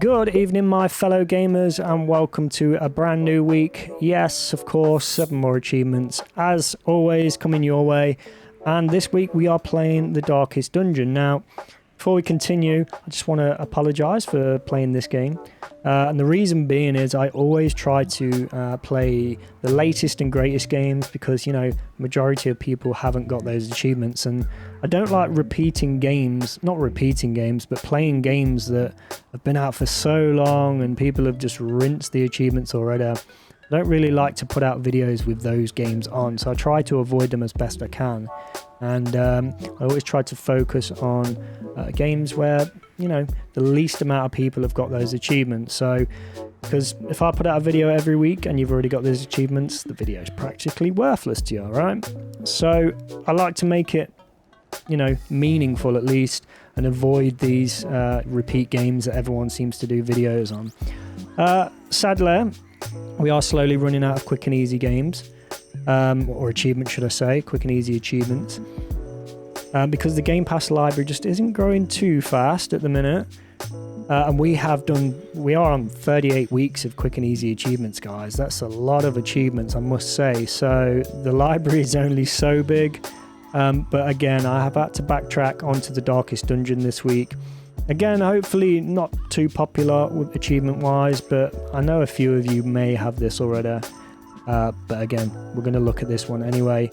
Good evening, my fellow gamers, and welcome to a brand new week. Yes, of course, 7 more achievements, as always, coming your way. And this week we are playing the Darkest Dungeon. Now, before we continue, I just want to apologise for playing this game. And the reason being is I always try to play the latest and greatest games because, you know, majority of people haven't got those achievements. And I don't like repeating games, not repeating games, but playing games that have been out for so long and people have just rinsed the achievements already. I don't really like to put out videos with those games on, so I try to avoid them as best I can. And I always try to focus on games where, you know, the least amount of people have got those achievements. So, because if I put out a video every week and you've already got those achievements, the video is practically worthless to you, right? So I like to make it, you know, meaningful at least, and avoid these repeat games that everyone seems to do videos on. Sadly, we are slowly running out of quick and easy games, or achievements, should I say, quick and easy achievements, because the Game Pass library just isn't growing too fast at the minute. And we are on 38 weeks of quick and easy achievements, guys. That's a lot of achievements, I must say. So the library is only so big. But again, I have had to backtrack onto the Darkest Dungeon this week. Again, hopefully not too popular achievement-wise, but I know a few of you may have this already. But again, we're going to look at this one anyway.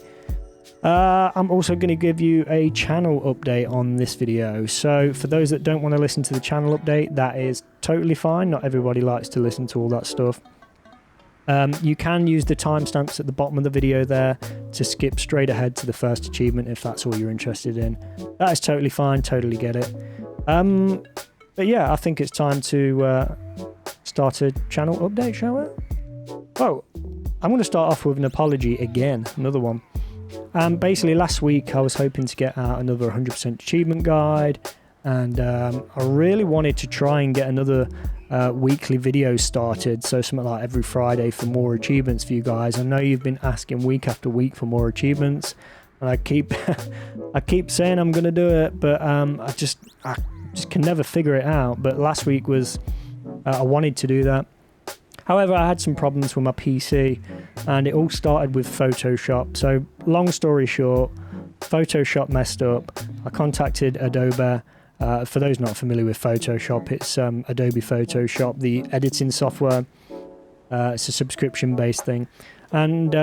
I'm also going to give you a channel update on this video. So for those that don't want to listen to the channel update, that is totally fine. Not everybody likes to listen to all that stuff. You can use the timestamps at the bottom of the video there to skip straight ahead to the first achievement if that's all you're interested in. That is totally fine, totally get it. But yeah, I think it's time to start a channel update, shall we? Oh, I'm going to start off with an apology again, another one. Basically last week I was hoping to get out another 100% achievement guide, and I really wanted to try and get another weekly video started, so something like every Friday for more achievements for you guys. I know you've been asking week after week for more achievements, and I keep saying I'm gonna do it, but I just can never figure it out. But last week was I wanted to do that. However, I had some problems with my PC, and it all started with Photoshop. So long story short, Photoshop messed up. I contacted Adobe. For those not familiar with Photoshop, it's Adobe Photoshop, the editing software. It's a subscription-based thing. And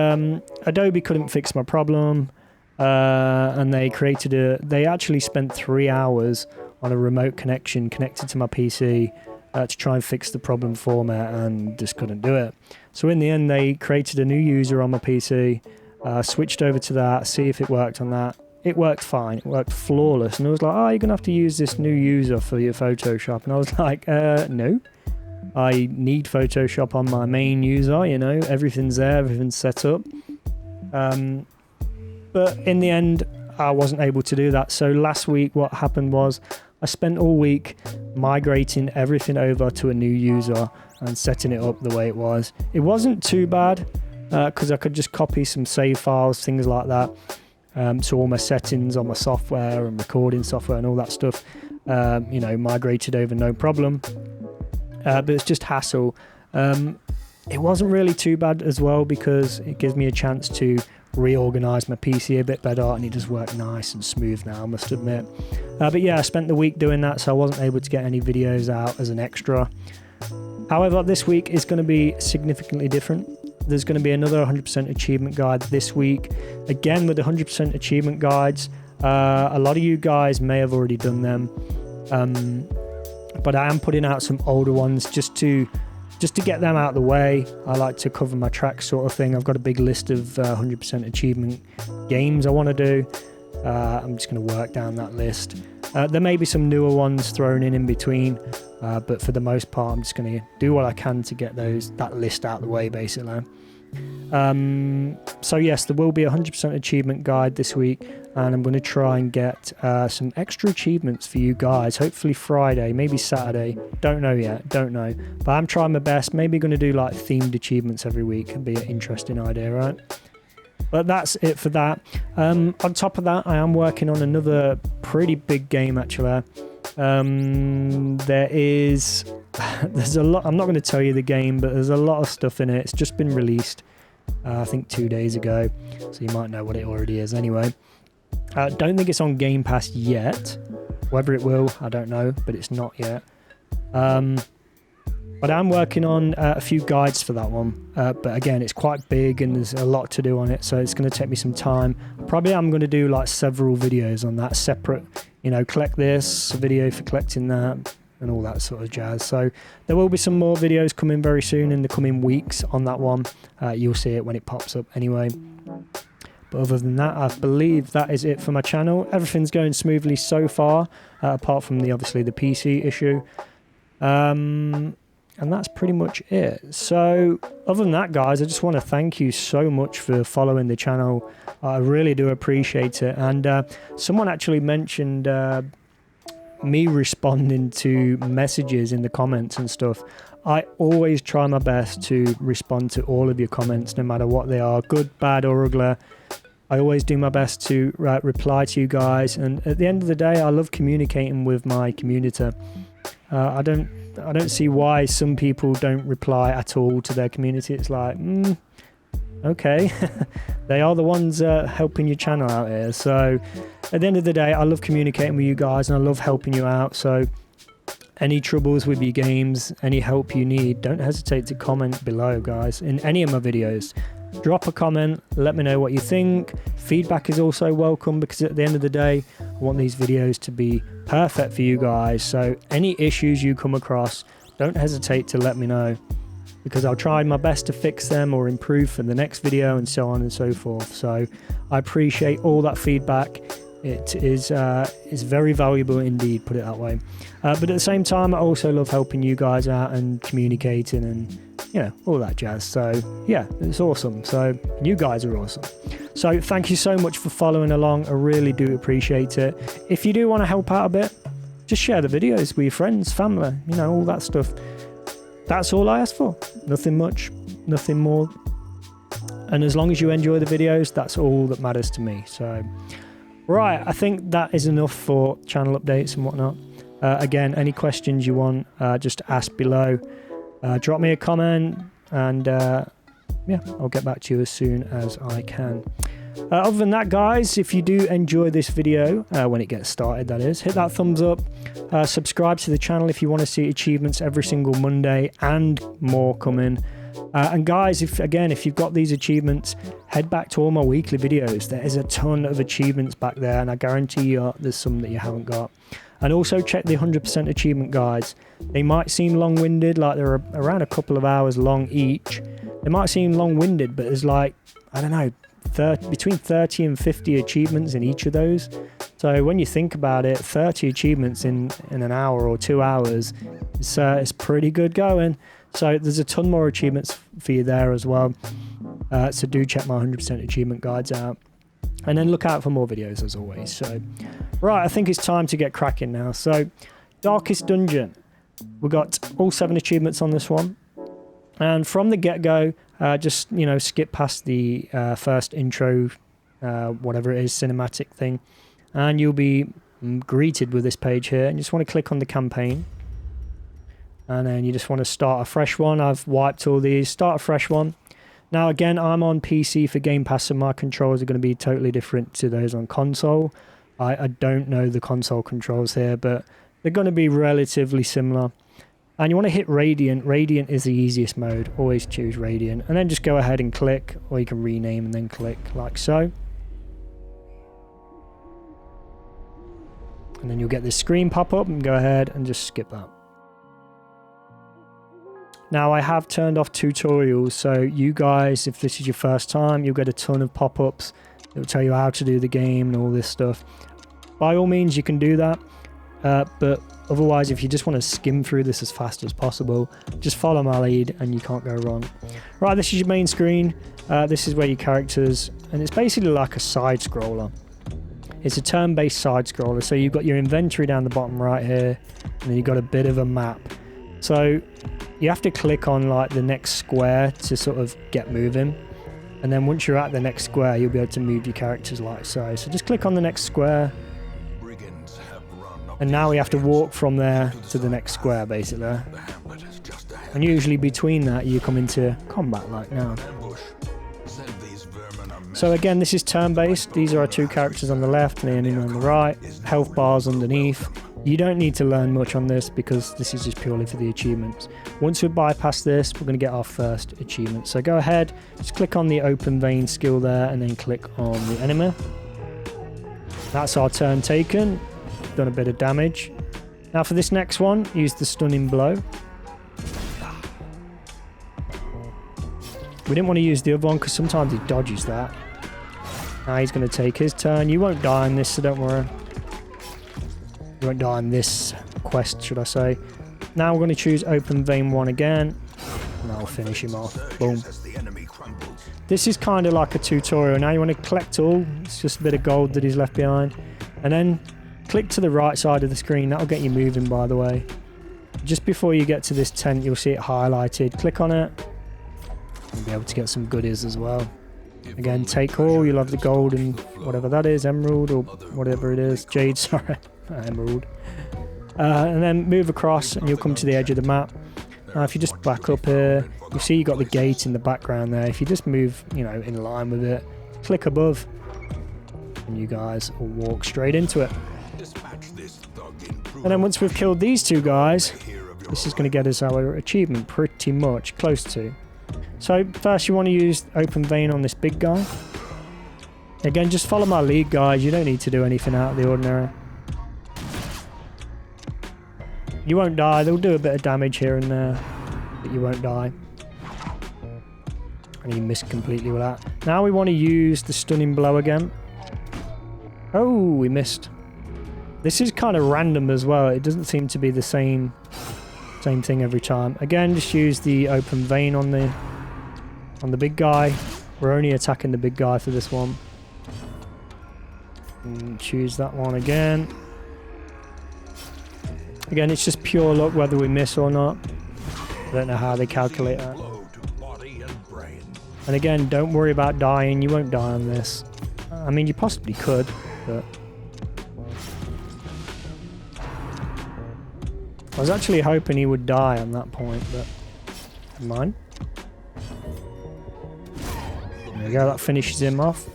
Adobe couldn't fix my problem, and they actually spent 3 hours on a remote connection connected to my PC to try and fix the problem for me, and just couldn't do it. So in the end, they created a new user on my PC, switched over to that, see if it worked on that. It worked fine. It worked flawless. And I was like, oh, you're going to have to use this new user for your Photoshop. And I was like, no. I need Photoshop on my main user, you know. Everything's there. Everything's set up. But in the end, I wasn't able to do that. So last week, what happened was I spent all week migrating everything over to a new user and setting it up the way it was. It wasn't too bad because I could just copy some save files, things like that. So all my settings on my software and recording software and all that stuff, you know, migrated over no problem. But it's just hassle. It wasn't really too bad as well because it gives me a chance to reorganize my PC a bit better, and it does work nice and smooth now, I must admit. But yeah, I spent the week doing that, so I wasn't able to get any videos out as an extra. However, this week is going to be significantly different. There's going to be another 100% achievement guide this week. Again, with the 100% achievement guides, a lot of you guys may have already done them. But I am putting out some older ones just to get them out of the way. I like to cover my tracks sort of thing. I've got a big list of 100% achievement games I want to do. I'm just going to work down that list. There may be some newer ones thrown in between, but for the most part, I'm just going to do what I can to get that list out of the way, basically. So yes, there will be a 100% achievement guide this week, and I'm going to try and get some extra achievements for you guys, hopefully Friday, maybe Saturday, don't know yet, but I'm trying my best. Maybe going to do like themed achievements every week. Could be an interesting idea, right? But that's it for that. On top of that, I am working on another pretty big game actually. There's a lot. I'm not going to tell you the game, but there's a lot of stuff in it. It's just been released, I think 2 days ago, so you might know what it already is anyway. Don't think it's on Game Pass yet. Whether it will, I don't know, but it's not yet. But I'm working on a few guides for that one. But again, it's quite big and there's a lot to do on it, so it's going to take me some time. Probably I'm going to do like several videos on that separate, you know, collect this, a video for collecting that, and all that sort of jazz. So there will be some more videos coming very soon in the coming weeks on that one. You'll see it when it pops up anyway. But other than that, I believe that is it for my channel. Everything's going smoothly so far, apart from obviously the PC issue. And that's pretty much it. So other than that, guys, I just want to thank you so much for following the channel. I really do appreciate it. And someone actually mentioned me responding to messages in the comments and stuff. I always try my best to respond to all of your comments, no matter what they are, good, bad, or ugly. I always do my best to reply to you guys. And at the end of the day, I love communicating with my community. I don't see why some people don't reply at all to their community. It's like, okay. They are the ones helping your channel out here. So at the end of the day, I love communicating with you guys and I love helping you out. So any troubles with your games, any help you need, don't hesitate to comment below, guys, in any of my videos. Drop a comment, let me know what you think. Feedback is also welcome, because at the end of the day, I want these videos to be perfect for you guys. So any issues you come across, don't hesitate to let me know, because I'll try my best to fix them or improve for the next video and so on and so forth. So I appreciate all that feedback. It is very valuable indeed, put it that way. But at the same time, I also love helping you guys out and communicating and, you know, all that jazz. So yeah, it's awesome. So you guys are awesome. So thank you so much for following along. I really do appreciate it. If you do want to help out a bit, just share the videos with your friends, family, you know, all that stuff. That's all I ask for. Nothing much, nothing more. And as long as you enjoy the videos, that's all that matters to me. So right, I think that is enough for channel updates and whatnot. Again, any questions you want, just ask below. Drop me a comment and yeah, I'll get back to you as soon as I can. Other than that, guys, if you do enjoy this video, when it gets started that is, hit that thumbs up. Subscribe to the channel if you want to see achievements every single Monday and more coming. And guys, if you've got these achievements, head back to all my weekly videos. There is a ton of achievements back there, and I guarantee you there's some that you haven't got. And also check the 100% achievement guides. They might seem long-winded, like they're around a couple of hours long each. They might seem long-winded, but there's like, I don't know, between 30 and 50 achievements in each of those. So when you think about it, 30 achievements in an hour or 2 hours, it's pretty good going. So there's a ton more achievements for you there as well. So do check my 100% achievement guides out. And then look out for more videos as always. So, right, I think it's time to get cracking now. So, Darkest Dungeon. We've got all 7 achievements on this one. And from the get-go, just, you know, skip past the first intro, whatever it is, cinematic thing. And you'll be greeted with this page here. And you just want to click on the campaign. And then you just want to start a fresh one. I've wiped all these. Start a fresh one. Now, again, I'm on PC for Game Pass, and my controls are going to be totally different to those on console. I don't know the console controls here, but they're going to be relatively similar. And you want to hit Radiant. Radiant is the easiest mode. Always choose Radiant. And then just go ahead and click, or you can rename and then click, like so. And then you'll get this screen pop up, and go ahead and just skip that. Now, I have turned off tutorials, so you guys, if this is your first time, you'll get a ton of pop-ups. It'll tell you how to do the game and all this stuff. By all means, you can do that, but otherwise, if you just want to skim through this as fast as possible, just follow my lead and you can't go wrong. Right, this is your main screen. This is where your characters, and it's basically like a side-scroller. It's a turn-based side-scroller, so you've got your inventory down the bottom right here, and then you've got a bit of a map. So you have to click on like the next square to sort of get moving. And then once you're at the next square, you'll be able to move your characters like so. So just click on the next square. And now we have to walk from there to the next square, basically. And usually between that, you come into combat like now. So again, this is turn-based. These are our two characters on the left and the enemy on the right. Health bars underneath. You don't need to learn much on this because this is just purely for the achievements. Once we bypass this, we're going to get our first achievement. So go ahead, just click on the open vein skill there and then click on the enemy. That's our turn taken. Done a bit of damage. Now for this next one, use the stunning blow. We didn't want to use the other one because sometimes he dodges that. Now he's going to take his turn. You won't die on this, so don't worry. You won't die on this quest, should I say. Now we're going to choose open vein 1 again. And I'll finish him off. Boom. This is kind of like a tutorial. Now you want to collect all. It's just a bit of gold that he's left behind. And then click to the right side of the screen. That'll get you moving, by the way. Just before you get to this tent, you'll see it highlighted. Click on it. You'll be able to get some goodies as well. Again, take all. You'll have the gold and whatever that is, emerald or whatever it is. Jade, sorry. Emerald. And then move across and you'll come to the edge of the map. Now if you just back up here, you see you got the gate in the background there. If you just move, you know, in line with it, click above and you guys will walk straight into it. And then once we've killed these two guys, this is going to get us our achievement pretty much close to. So first you want to use open vein on this big guy. Again, just follow my lead, guys. You don't need to do anything out of the ordinary. You won't die. They'll do a bit of damage here and there, but you won't die. And you missed completely with that. Now we want to use the stunning blow again. Oh, we missed. This is kind of random as well. It doesn't seem to be the same thing every time. Again, just use the open vein on the big guy. We're only attacking the big guy for this one. And choose that one again. Again, it's just pure luck whether we miss or not. I don't know how they calculate that. And again, don't worry about dying. You won't die on this. I mean, you possibly could, but... I was actually hoping he would die on that point, but... Never mind. There we go, that finishes him off.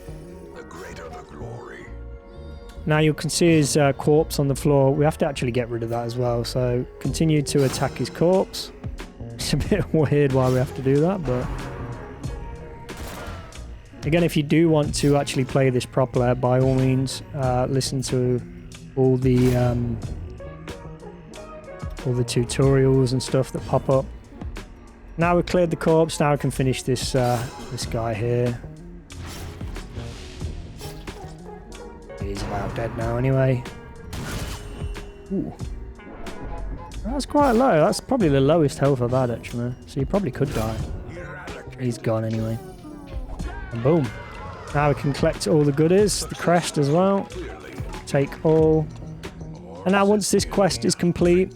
Now you can see his corpse on the floor. We have to actually get rid of that as well. So continue to attack his corpse. It's a bit weird why we have to do that, but... Again, if you do want to actually play this properly, by all means, listen to all the tutorials and stuff that pop up. Now we've cleared the corpse, now we can finish this this guy here. He's about dead now anyway. Ooh. That's quite low. That's probably the lowest health I've had actually. So you probably could die. He's gone anyway. And boom. Now we can collect all the goodies, the crest as well. Take all. And now once this quest is complete,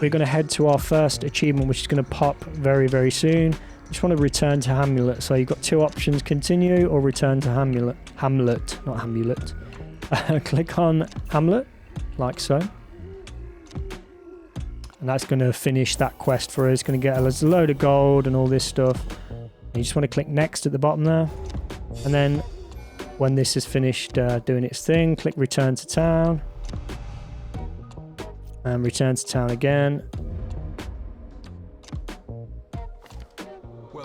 we're going to head to our first achievement, which is going to pop very, very soon. Just want to return to Hamlet. So you've got two options, continue or return to Hamlet. Hamlet, not Hamlet. Click on Hamlet, like so. And that's going to finish that quest for us. It's going to get us a load of gold and all this stuff. And you just want to click next at the bottom there. And then when this is finished doing its thing, click return to town. And return to town again.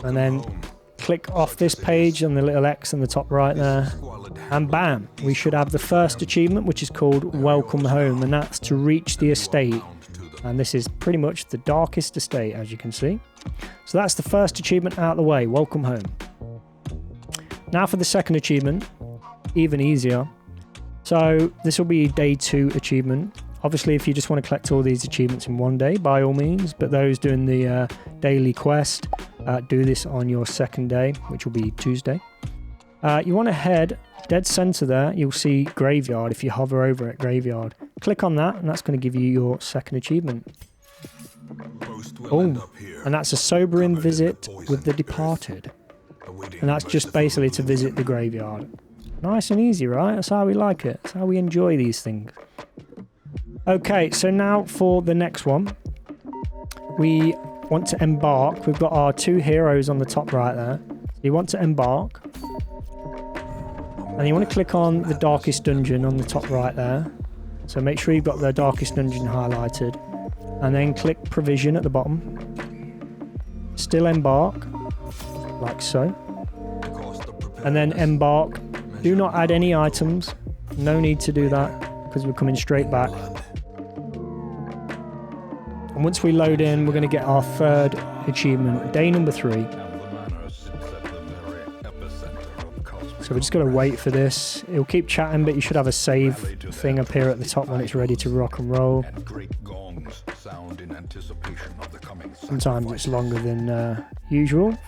And then click off this page on the little X in the top right there. And bam, we should have the first achievement, which is called Welcome Home. And that's to reach the estate. And this is pretty much the darkest estate, as you can see. So that's the first achievement out of the way. Welcome home. Now for the second achievement, even easier. So this will be day 2 achievement. Obviously, if you just want to collect all these achievements in one day, by all means. But those doing the daily quest, do this on your second day, which will be Tuesday. You want to head dead center there. You'll see graveyard. If you hover over it, graveyard. Click on that, and that's going to give you your second achievement. Oh, and that's a sobering visit with the departed. And that's just basically to visit the graveyard. Nice and easy, right? That's how we like it. That's how we enjoy these things. Okay, so now for the next one. We want to embark. We've got our 2 heroes on the top right there. So you want to embark. And you want to click on the darkest dungeon on the top right there. So make sure you've got the darkest dungeon highlighted. And then click provision at the bottom. Still embark. Like so. And then embark. Do not add any items. No need to do that because we're coming straight back. And once we load in, we're going to get our 3rd achievement, day number 3. So we're just going to wait for this. It'll keep chatting, but you should have a save thing appear at the top when it's ready to rock and roll. Sometimes it's longer than usual.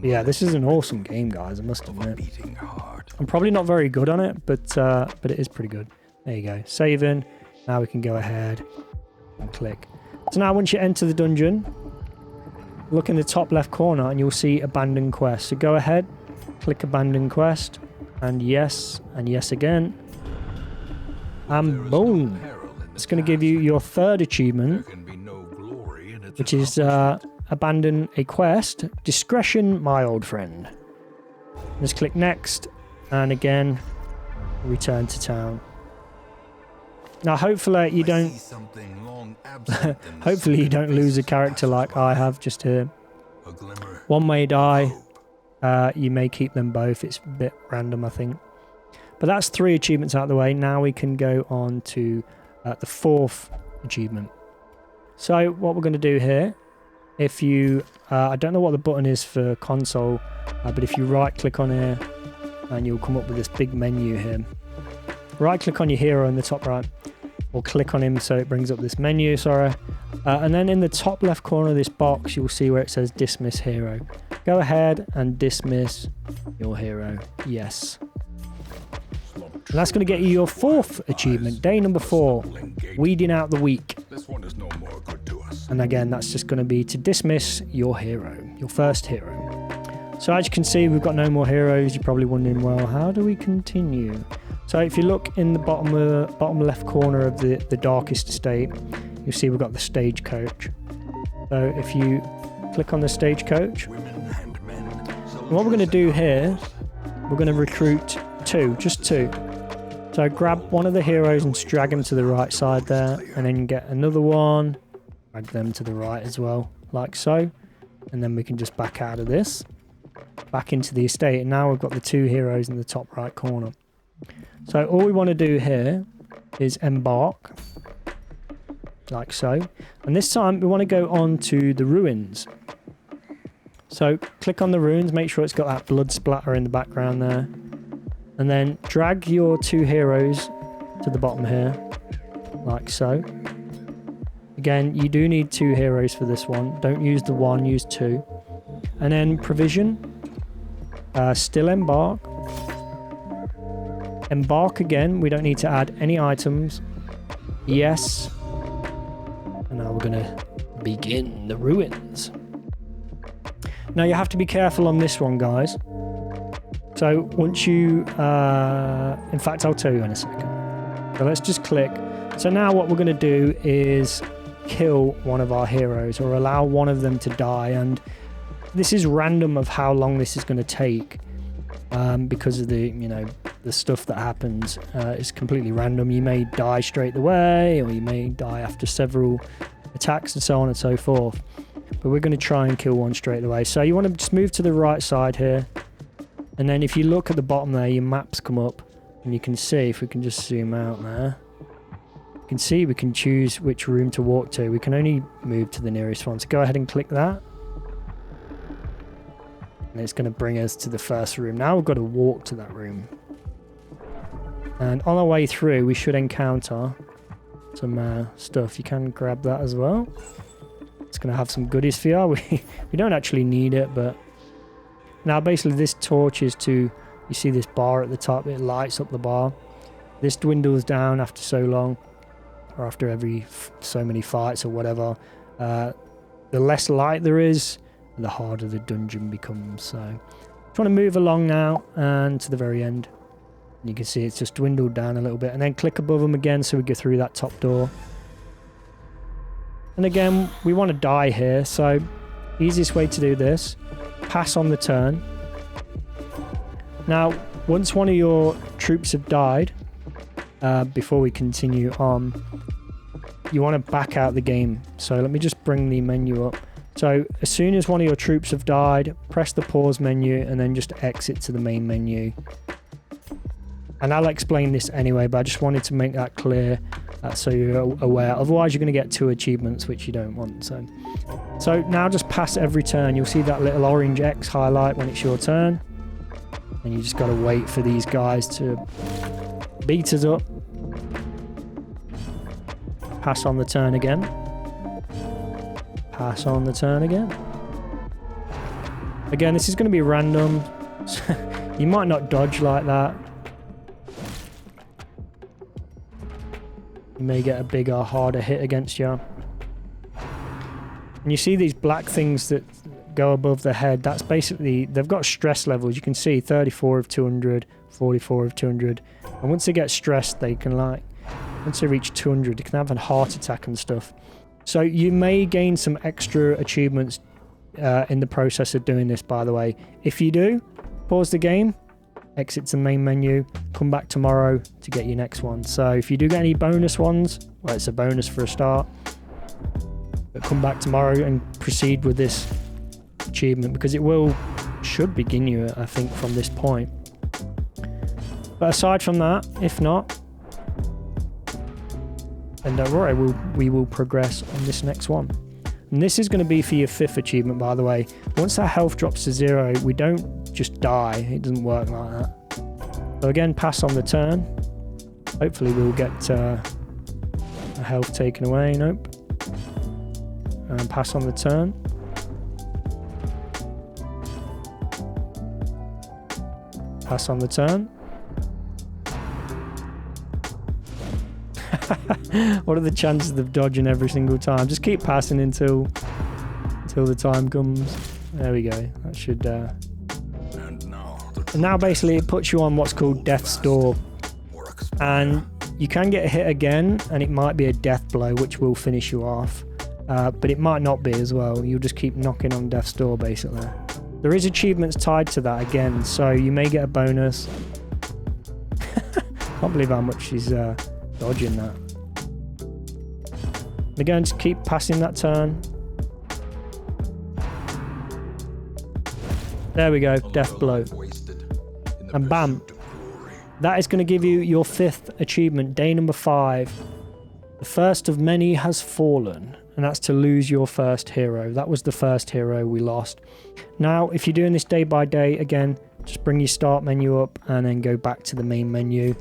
Yeah, this is an awesome game, guys, I must admit. I'm probably not very good on it, but it is pretty good. There you go. Saving. Now we can go ahead and click. So now once you enter the dungeon, look in the top left corner and you'll see abandoned quest. So go ahead, click abandoned quest, and yes again. And boom. It's going to give you your 3rd achievement, which is abandon a quest. Discretion, my old friend. Just click next, and again, return to town. Now, hopefully you don't. Hopefully you don't lose a character like I have just here. One may die. You may keep them both. It's a bit random, I think. But that's 3 achievements out of the way. Now we can go on to the 4th achievement. So what we're going to do here, if you, I don't know what the button is for console, but if you right click on here, and you'll come up with this big menu here. Right click on your hero in the top right, or click on him so it brings up this menu, sorry. And then in the top left corner of this box, you'll see where it says dismiss hero. Go ahead and dismiss your hero, yes. And that's going to get you your 4th achievement, day number 4, weeding out the weak. And again, that's just going to be to dismiss your hero, your 1st hero. So as you can see, we've got no more heroes. You're probably wondering, well, how do we continue? So if you look in the bottom left corner of the darkest estate, you'll see we've got the stagecoach. So if you click on the stagecoach, what we're going to do here, we're going to recruit 2, just 2. So grab one of the heroes and drag him to the right side there, and then get another one, drag them to the right as well, like so. And then we can just back out of this, back into the estate, and now we've got the 2 heroes in the top right corner. So all we want to do here is embark, like so. And this time we want to go on to the ruins. So click on the ruins, make sure it's got that blood splatter in the background there. And then drag your 2 heroes to the bottom here, like so. Again, you do need 2 heroes for this one. Don't use the 1, use 2. And then provision, still embark. Embark again, we don't need to add any items. Yes. And now we're going to begin the ruins. Now you have to be careful on this one, guys. So once you, in fact, I'll tell you in a second. So let's just click. So now what we're going to do is kill one of our heroes, or allow one of them to die. And this is random of how long this is going to take, because of the, the stuff that happens. It's completely random. You may die straight away, or you may die after several attacks and so on and so forth. But we're going to try and kill one straight away. So you want to just move to the right side here. And then if you look at the bottom there, your maps come up, and you can see, if we can just zoom out there, you can see we can choose which room to walk to. We can only move to the nearest one. So go ahead and click that. And it's going to bring us to the first room. Now we've got to walk to that room. And on our way through, we should encounter some stuff. You can grab that as well. It's going to have some goodies for you. We don't actually need it, but... Now basically this torch is to, you see this bar at the top, it lights up the bar. This dwindles down after so long, or after every so many fights or whatever. The the less light there is, the harder the dungeon becomes. So trying to move along now and to the very end. And you can see it's just dwindled down a little bit, and then click above them again so we go through that top door. And again, we want to die here, so easiest way to do this, pass on the turn. Now, once one of your troops have died, before we continue on, you want to back out the game. So let me just bring the menu up. So as soon as one of your troops have died, press the pause menu and then just exit to the main menu. And I'll explain this anyway, but I just wanted to make that clear so you're aware. Otherwise, you're going to get 2 achievements, which you don't want. So now just pass every turn. You'll see that little orange X highlight when it's your turn. And you just got to wait for these guys to beat us up. Pass on the turn again. Pass on the turn again. Again, this is going to be random. You might not dodge like that. You may get a bigger, harder hit against you. And you see these black things that go above the head. That's basically, they've got stress levels. You can see 34 of 200, 44 of 200. And once they get stressed, they can once they reach 200, they can have a heart attack and stuff. So you may gain some extra achievements in the process of doing this, by the way. If you do, pause the game, exit to the main menu, come back tomorrow to get your next one. So if you do get any bonus ones, well, it's a bonus for a start, but come back tomorrow and proceed with this achievement, because it should begin you, I think, from this point. But aside from that, if not, then don't worry, we will progress on this next one. And this is going to be for your 5th achievement, by the way. Once our health drops to 0, we don't just die. It doesn't work like that. So again, pass on the turn. Hopefully we'll get a health taken away. Nope. And pass on the turn. Pass on the turn. What are the chances of dodging every single time? Just keep passing until the time comes. There we go. That should... And now basically it puts you on what's called Death's Door. And you can get hit again, and it might be a death blow, which will finish you off. But it might not be as well. You'll just keep knocking on Death's Door, basically. There is achievements tied to that again, so you may get a bonus. Can't believe how much she's dodging that. Again, just keep passing that turn. There we go, death blow. And bam. That is going to give you your 5th achievement, day number 5. The first of many has fallen, and that's to lose your first hero. That was the first hero we lost. Now, if you're doing this day by day, again, just bring your start menu up and then go back to the main menu,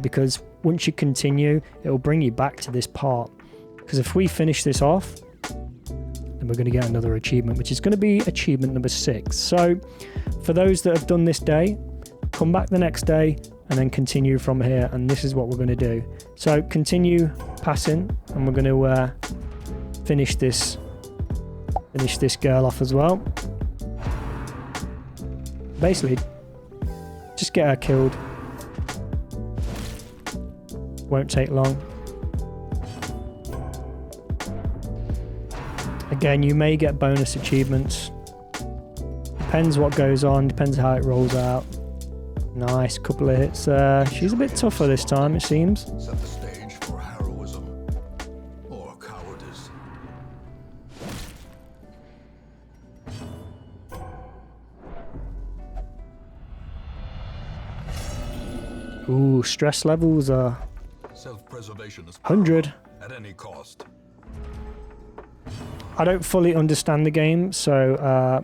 because once you continue, it will bring you back to this part. Because if we finish this off, then we're going to get another achievement, which is going to be achievement number 6. So for those that have done this day, come back the next day and then continue from here. And this is what we're going to do. So continue passing, and we're going to finish this girl off as well. Basically, just get her killed. Won't take long. Again, you may get bonus achievements. Depends what goes on, depends how it rolls out. Nice, couple of hits there. She's a bit tougher this time, it seems. Set the stage for heroism or cowardice. Ooh, stress levels are Self-preservation is 100. at any cost. I don't fully understand the game, so I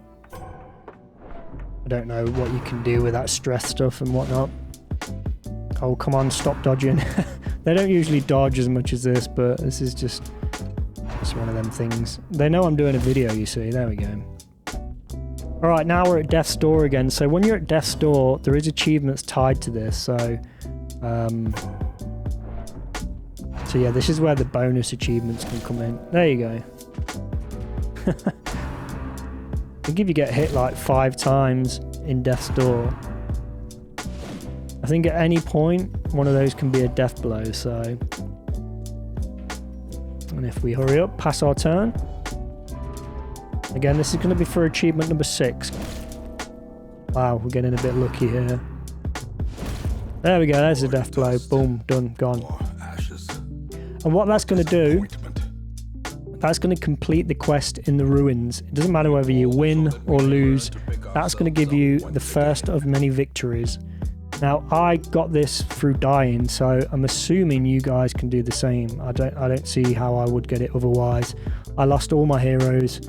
don't know what you can do with that stress stuff and whatnot. Oh, come on, stop dodging. They don't usually dodge as much as this, but this is just one of them things. They know I'm doing a video, you see. There we go. Alright, now we're at Death's Door again. So when you're at Death's Door, there is achievements tied to this. So yeah, this is where the bonus achievements can come in. There you go. I think if you get hit like 5 times in death's door, I think at any point one of those can be a death blow. So, and if we hurry up, pass our turn. Again, this is going to be for achievement number 6. Wow, we're getting a bit lucky here. There we go, there's a death blow. Boom, done, gone. And what that's going to do, that's going to complete the quest in the ruins. It doesn't matter whether you win or lose, that's going to give you the first of many victories. Now, I got this through dying, so I'm assuming you guys can do the same. I don't see how I would get it otherwise. I lost all my heroes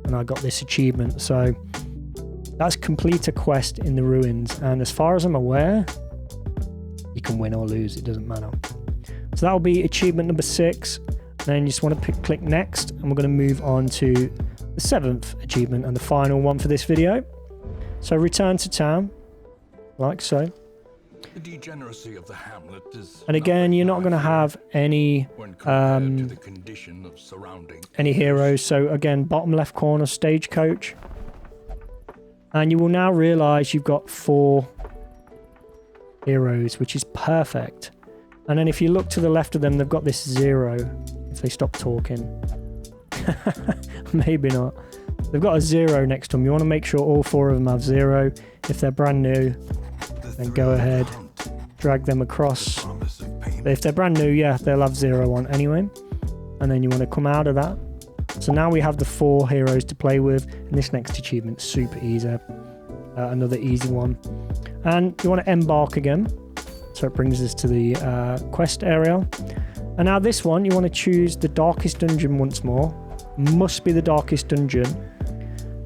and I got this achievement, so that's complete a quest in the ruins, and as far as I'm aware, you can win or lose, it doesn't matter. So that'll be achievement number 6. Then you just want to click next, and we're going to move on to the 7th achievement and the final one for this video. So return to town, like so. The degeneracy of the hamlet is, and again, you're not going to have any heroes. So again, bottom left corner, stagecoach. And you will now realise you've got 4 heroes, which is perfect. And then if you look to the left of them, they've got this 0. If they stop talking. Maybe not. They've got a 0 next to them. You want to make sure all 4 of them have 0. If they're brand new, then go ahead, drag them across. But if they're brand new, yeah, they'll have 0 on anyway. And then you want to come out of that. So now we have the 4 heroes to play with, and this next achievement's super easy. Another easy one. And you want to embark again. So it brings us to the quest area. And now this one, you want to choose the darkest dungeon once more. Must be the darkest dungeon.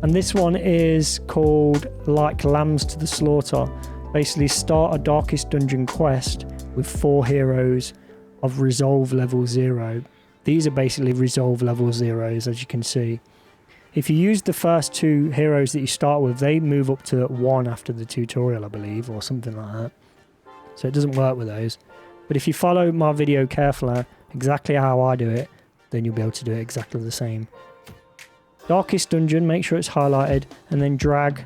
And this one is called Like Lambs to the Slaughter. Basically start a darkest dungeon quest with 4 heroes of resolve level 0. These are basically resolve level 0s, as you can see. If you use the first 2 heroes that you start with, they move up to 1 after the tutorial, I believe, or something like that. So it doesn't work with those. But if you follow my video carefully, exactly how I do it, then you'll be able to do it exactly the same. Darkest dungeon, make sure it's highlighted, and then drag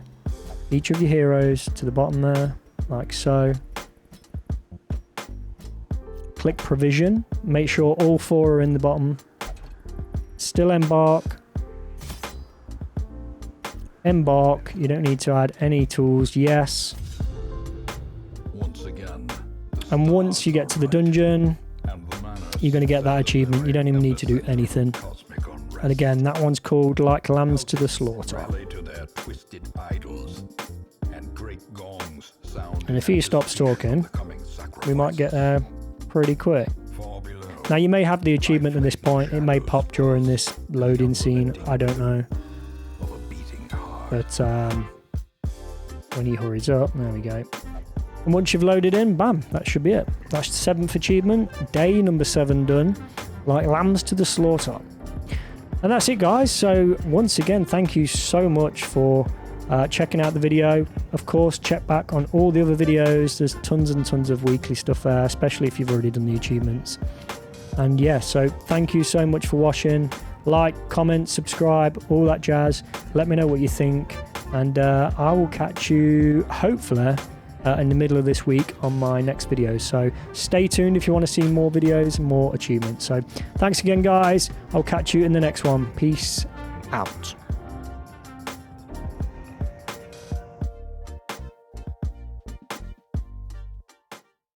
each of your heroes to the bottom there, like so. Click provision, make sure all 4 are in the bottom. Still embark. Embark, you don't need to add any tools, yes. And once you get to the dungeon, you're going to get that achievement. You don't even need to do anything. And again, that one's called Like Lambs to the Slaughter. And if he stops talking, we might get there pretty quick. Now you may have the achievement at this point. It may pop during this loading scene. I don't know. But when he hurries up, there we go. And once you've loaded in, bam, that should be it. That's the 7th achievement, day number 7 done, Like Lambs to the Slaughter. And that's it, guys. So once again, thank you so much for checking out the video. Of course, check back on all the other videos. There's tons and tons of weekly stuff there, especially if you've already done the achievements. And yeah, so thank you so much for watching. Like, comment, subscribe, all that jazz. Let me know what you think. And I will catch you, hopefully, in the middle of this week on my next video. So stay tuned if you want to see more videos and more achievements. So thanks again, guys. I'll catch you in the next one. Peace out.